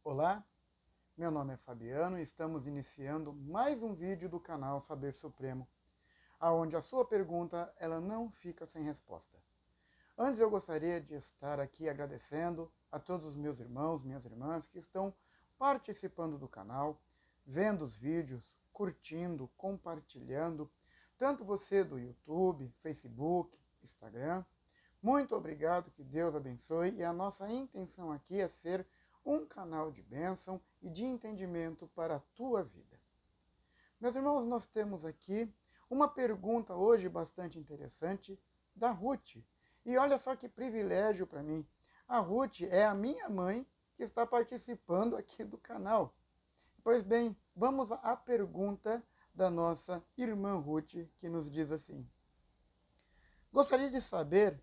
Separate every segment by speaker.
Speaker 1: Olá, meu nome é Fabiano e estamos iniciando mais um vídeo do canal Saber Supremo, aonde a sua pergunta ela não fica sem resposta. Antes eu gostaria de estar aqui agradecendo a todos os meus irmãos, minhas irmãs que estão participando do canal, vendo os vídeos, curtindo, compartilhando, tanto você do YouTube, Facebook, Instagram. Muito obrigado, que Deus abençoe, e a nossa intenção aqui é ser um canal de bênção e de entendimento para a tua vida. Meus irmãos, nós temos aqui uma pergunta hoje bastante interessante da Ruth. E olha só que privilégio para mim. A Ruth é a minha mãe que está participando aqui do canal. Pois bem, vamos à pergunta da nossa irmã Ruth, que nos diz assim: gostaria de saber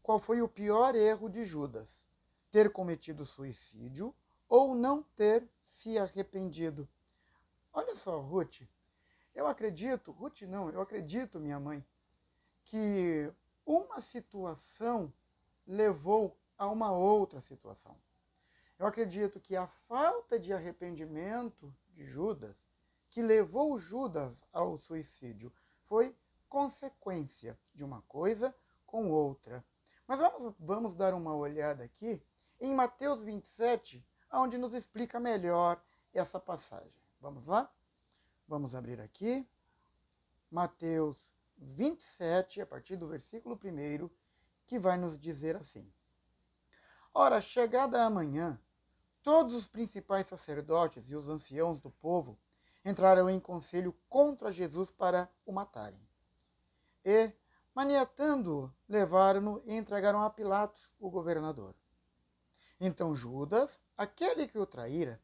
Speaker 1: qual foi o pior erro de Judas? Ter cometido suicídio ou não ter se arrependido? Olha só, Ruth, eu acredito, minha mãe, que uma situação levou a uma outra situação. Eu acredito que a falta de arrependimento de Judas, que levou Judas ao suicídio, foi consequência de uma coisa com outra. Mas vamos dar uma olhada aqui em Mateus 27, onde nos explica melhor essa passagem. Vamos lá? Vamos abrir aqui. Mateus 27, a partir do versículo 1, que vai nos dizer assim: ora, chegada a manhã, todos os principais sacerdotes e os anciãos do povo entraram em conselho contra Jesus para o matarem. E, maniatando-o, levaram-no e entregaram a Pilatos, o governador. Então Judas, aquele que o traíra,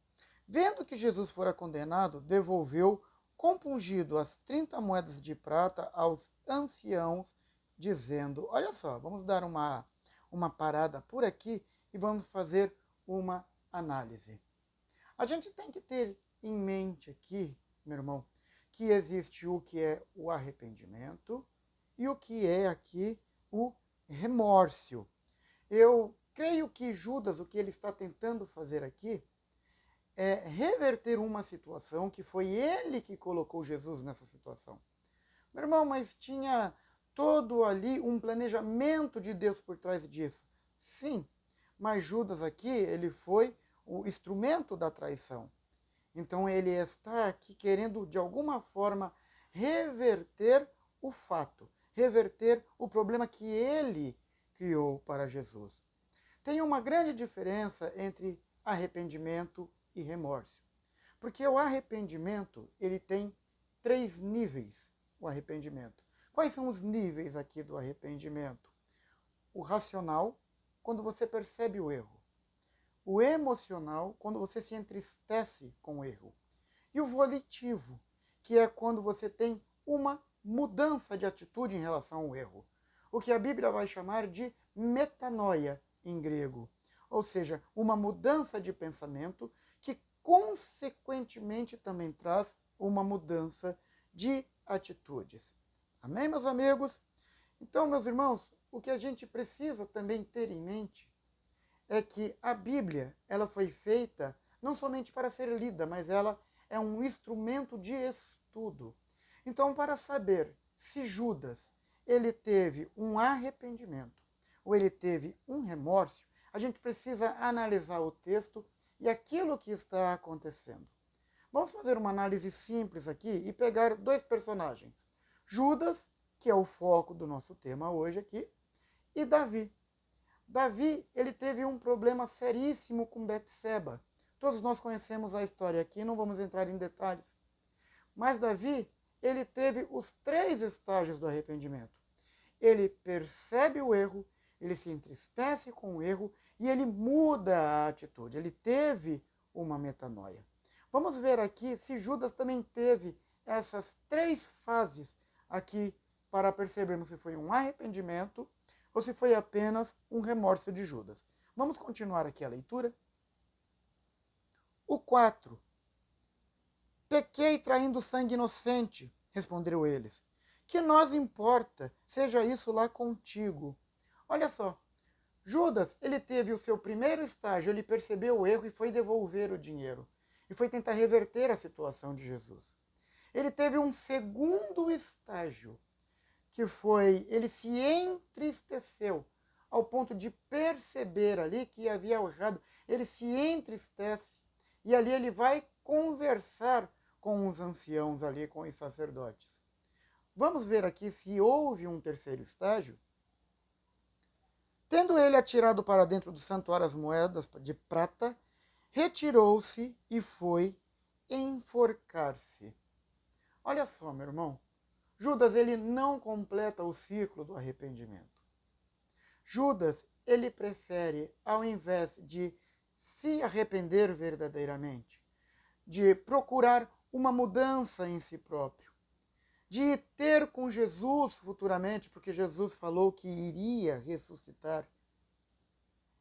Speaker 1: vendo que Jesus fora condenado, devolveu compungido as 30 moedas de prata aos anciãos, dizendo: olha só, vamos dar uma parada por aqui e vamos fazer uma análise. A gente tem que ter em mente aqui, meu irmão, que existe o que é o arrependimento e o que é aqui o remorso. Eu creio que Judas, o que ele está tentando fazer aqui, é reverter uma situação que foi ele que colocou Jesus nessa situação. Meu irmão, mas tinha todo ali um planejamento de Deus por trás disso. Sim, mas Judas aqui, ele foi o instrumento da traição. Então ele está aqui querendo, de alguma forma, reverter o fato, reverter o problema que ele criou para Jesus. Tem uma grande diferença entre arrependimento e remorso. Porque o arrependimento, ele tem 3 níveis, o arrependimento. Quais são os níveis aqui do arrependimento? O racional, quando você percebe o erro. O emocional, quando você se entristece com o erro. E o volitivo, que é quando você tem uma mudança de atitude em relação ao erro. O que a Bíblia vai chamar de metanoia em grego. Ou seja, uma mudança de pensamento que consequentemente também traz uma mudança de atitudes. Amém, meus amigos? Então, meus irmãos, o que a gente precisa também ter em mente é que a Bíblia, ela foi feita não somente para ser lida, mas ela é um instrumento de estudo. Então, para saber se Judas ele teve um arrependimento ou ele teve um remorso, a gente precisa analisar o texto e aquilo que está acontecendo. Vamos fazer uma análise simples aqui e pegar 2 personagens. Judas, que é o foco do nosso tema hoje aqui, e Davi. Davi, ele teve um problema seríssimo com Betseba. Todos nós conhecemos a história aqui, não vamos entrar em detalhes. Mas Davi, ele teve os 3 estágios do arrependimento. Ele percebe o erro, ele se entristece com o erro e ele muda a atitude. Ele teve uma metanoia. Vamos ver aqui se Judas também teve essas 3 fases aqui para percebermos se foi um arrependimento ou se foi apenas um remorso de Judas. Vamos continuar aqui a leitura? O 4. Pequei traindo sangue inocente, responderam eles. Que nós importa, seja isso lá contigo. Olha só, Judas, ele teve o seu primeiro estágio, ele percebeu o erro e foi devolver o dinheiro. E foi tentar reverter a situação de Jesus. Ele teve um segundo estágio, que foi, ele se entristeceu, ao ponto de perceber ali que havia errado. Ele se entristece, e ali ele vai conversar com os anciãos ali, com os sacerdotes. Vamos ver aqui se houve um terceiro estágio. Tendo ele atirado para dentro do santuário as moedas de prata, retirou-se e foi enforcar-se. Olha só, meu irmão, Judas ele não completa o ciclo do arrependimento. Judas, ele prefere, ao invés de se arrepender verdadeiramente, de procurar uma mudança em si próprio, de ter com Jesus futuramente, porque Jesus falou que iria ressuscitar,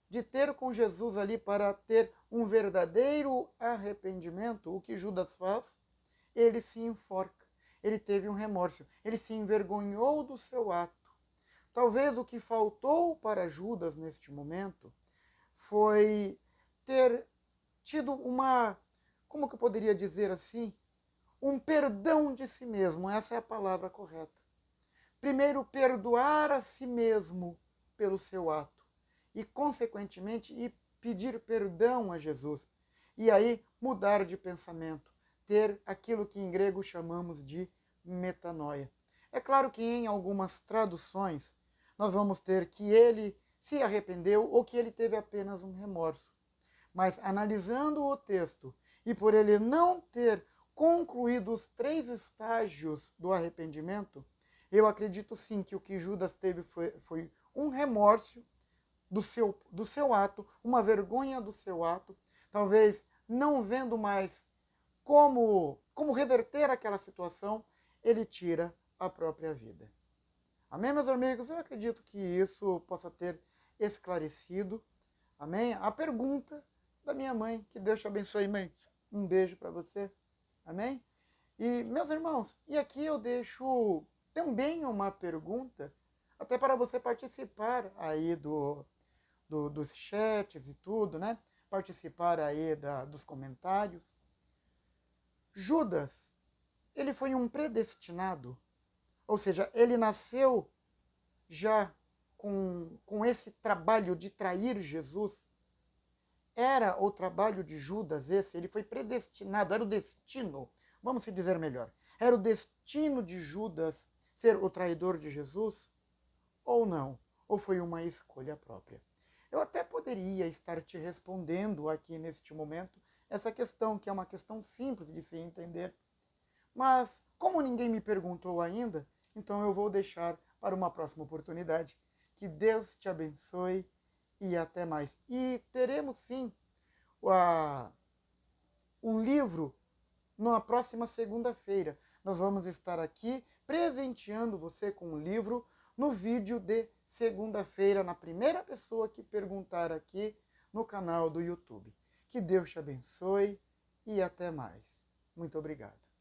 Speaker 1: de ter com Jesus ali para ter um verdadeiro arrependimento, o que Judas faz? Ele se enforca, ele teve um remorso, ele se envergonhou do seu ato. Talvez o que faltou para Judas neste momento foi ter tido uma, como que eu poderia dizer assim? Um perdão de si mesmo, essa é a palavra correta. Primeiro, perdoar a si mesmo pelo seu ato e, consequentemente, pedir perdão a Jesus. E aí, mudar de pensamento, ter aquilo que em grego chamamos de metanoia. É claro que em algumas traduções nós vamos ter que ele se arrependeu ou que ele teve apenas um remorso. Mas analisando o texto, e por ele não ter concluído os 3 estágios do arrependimento, eu acredito sim que o que Judas teve foi um remorso do seu ato, uma vergonha do seu ato, talvez não vendo mais como reverter aquela situação, ele tira a própria vida. Amém, meus amigos? Eu acredito que isso possa ter esclarecido, amém, a pergunta da minha mãe. Que Deus te abençoe, mãe. Um beijo para você. Amém? E, meus irmãos, e aqui eu deixo também uma pergunta, até para você participar aí dos chats e tudo, né? Participar aí dos comentários. Judas, ele foi um predestinado, ou seja, ele nasceu já com esse trabalho de trair Jesus. Era o trabalho de Judas esse, ele foi predestinado, era o destino, vamos se dizer melhor, era o destino de Judas ser o traidor de Jesus? Ou não? Ou foi uma escolha própria? Eu até poderia estar te respondendo aqui neste momento essa questão, que é uma questão simples de se entender, mas como ninguém me perguntou ainda, então eu vou deixar para uma próxima oportunidade. Que Deus te abençoe e até mais. E teremos sim um livro na próxima segunda-feira. Nós vamos estar aqui presenteando você com um livro no vídeo de segunda-feira, na primeira pessoa que perguntar aqui no canal do YouTube. Que Deus te abençoe e até mais. Muito obrigado.